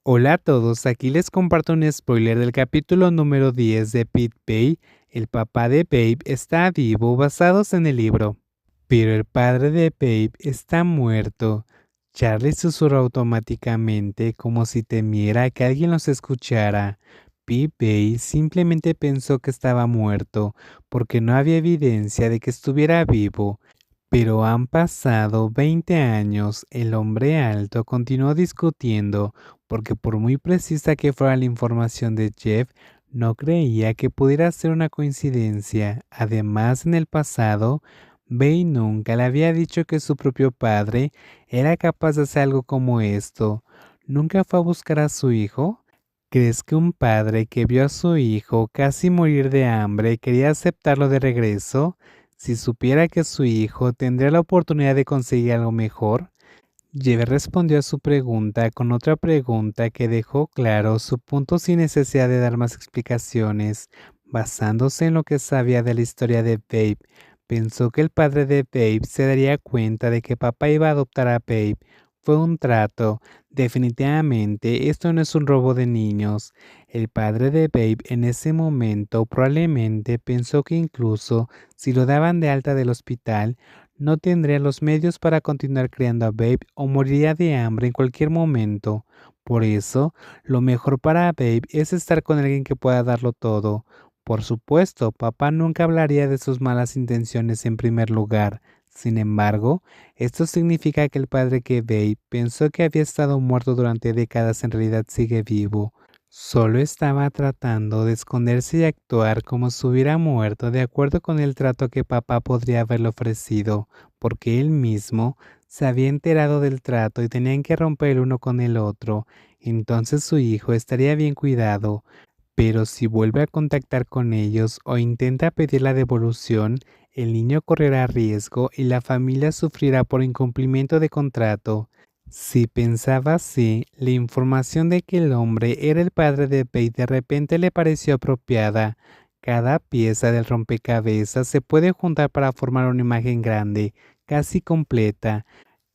Hola a todos, aquí les comparto un spoiler del capítulo número 10 de Pete Bay. El papá de Babe está vivo basados en el libro, pero el padre de Babe está muerto. Charlie susurró automáticamente como si temiera que alguien los escuchara. Pete Bay simplemente pensó que estaba muerto porque no había evidencia de que estuviera vivo. Pero han pasado 20 años, el hombre alto continuó discutiendo, porque por muy precisa que fuera la información de Jeff, no creía que pudiera ser una coincidencia. Además, en el pasado, Bay nunca le había dicho que su propio padre era capaz de hacer algo como esto. ¿Nunca fue a buscar a su hijo? ¿Crees que un padre que vio a su hijo casi morir de hambre quería aceptarlo de regreso? Si supiera que su hijo tendría la oportunidad de conseguir algo mejor. Jeff respondió a su pregunta con otra pregunta que dejó claro su punto sin necesidad de dar más explicaciones. Basándose en lo que sabía de la historia de Babe, pensó que el padre de Babe se daría cuenta de que papá iba a adoptar a Babe. Fue un trato. Definitivamente, esto no es un robo de niños. El padre de Babe en ese momento probablemente pensó que incluso si lo daban de alta del hospital, no tendría los medios para continuar criando a Babe o moriría de hambre en cualquier momento. Por eso, lo mejor para Babe es estar con alguien que pueda darlo todo. Por supuesto, papá nunca hablaría de sus malas intenciones en primer lugar. Sin embargo, esto significa que el padre que Babe pensó que había estado muerto durante décadas en realidad sigue vivo. Solo estaba tratando de esconderse y actuar como si hubiera muerto de acuerdo con el trato que papá podría haberle ofrecido, porque él mismo se había enterado del trato y tenían que romper el uno con el otro. Entonces su hijo estaría bien cuidado, pero si vuelve a contactar con ellos o intenta pedir la devolución, el niño correrá riesgo y la familia sufrirá por incumplimiento de contrato. Si pensaba así, la información de que el hombre era el padre de Bey de repente le pareció apropiada. Cada pieza del rompecabezas se puede juntar para formar una imagen grande, casi completa,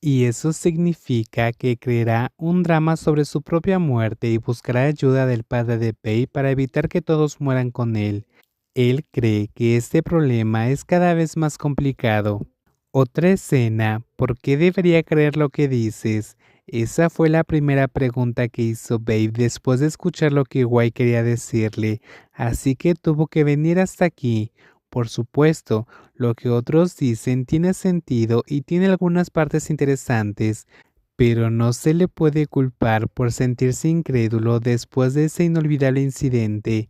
y eso significa que creará un drama sobre su propia muerte y buscará ayuda del padre de Bey para evitar que todos mueran con él. Él cree que este problema es cada vez más complicado. Otra escena, ¿por qué debería creer lo que dices? Esa fue la primera pregunta que hizo Babe después de escuchar lo que Guy quería decirle, así que tuvo que venir hasta aquí. Por supuesto, lo que otros dicen tiene sentido y tiene algunas partes interesantes, pero no se le puede culpar por sentirse incrédulo después de ese inolvidable incidente,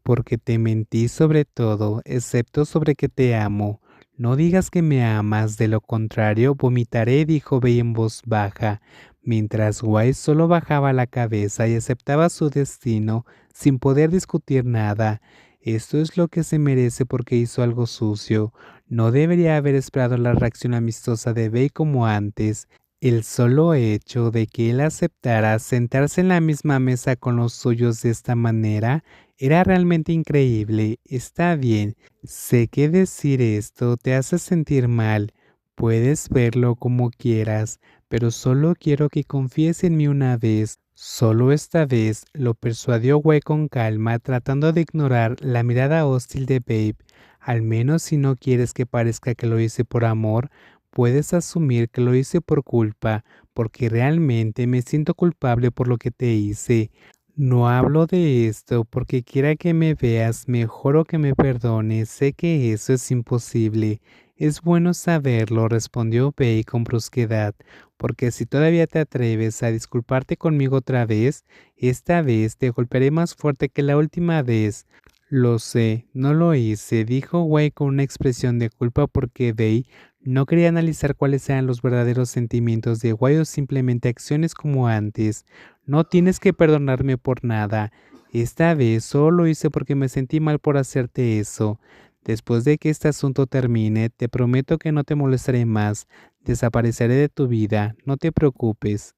porque te mentí sobre todo, excepto sobre que te amo. No digas que me amas, de lo contrario vomitaré, dijo Bey en voz baja, mientras White solo bajaba la cabeza y aceptaba su destino sin poder discutir nada. Esto es lo que se merece porque hizo algo sucio. No debería haber esperado la reacción amistosa de Bey como antes. El solo hecho de que él aceptara sentarse en la misma mesa con los suyos de esta manera era realmente increíble. Está bien, sé que decir esto te hace sentir mal. Puedes verlo como quieras, pero solo quiero que confíes en mí una vez. Solo esta vez, lo persuadió Güey con calma, tratando de ignorar la mirada hostil de Babe. Al menos si no quieres que parezca que lo hice por amor, puedes asumir que lo hice por culpa, porque realmente me siento culpable por lo que te hice. No hablo de esto porque quiera que me veas mejor o que me perdones. Sé que eso es imposible. Es bueno saberlo, respondió Bey con brusquedad, porque si todavía te atreves a disculparte conmigo otra vez, esta vez te golpearé más fuerte que la última vez. Lo sé, no lo hice, dijo Wei con una expresión de culpa porque Bey no quería analizar cuáles eran los verdaderos sentimientos de Wei o simplemente acciones como antes. No tienes que perdonarme por nada. Esta vez solo lo hice porque me sentí mal por hacerte eso. Después de que este asunto termine, te prometo que no te molestaré más. Desapareceré de tu vida, no te preocupes.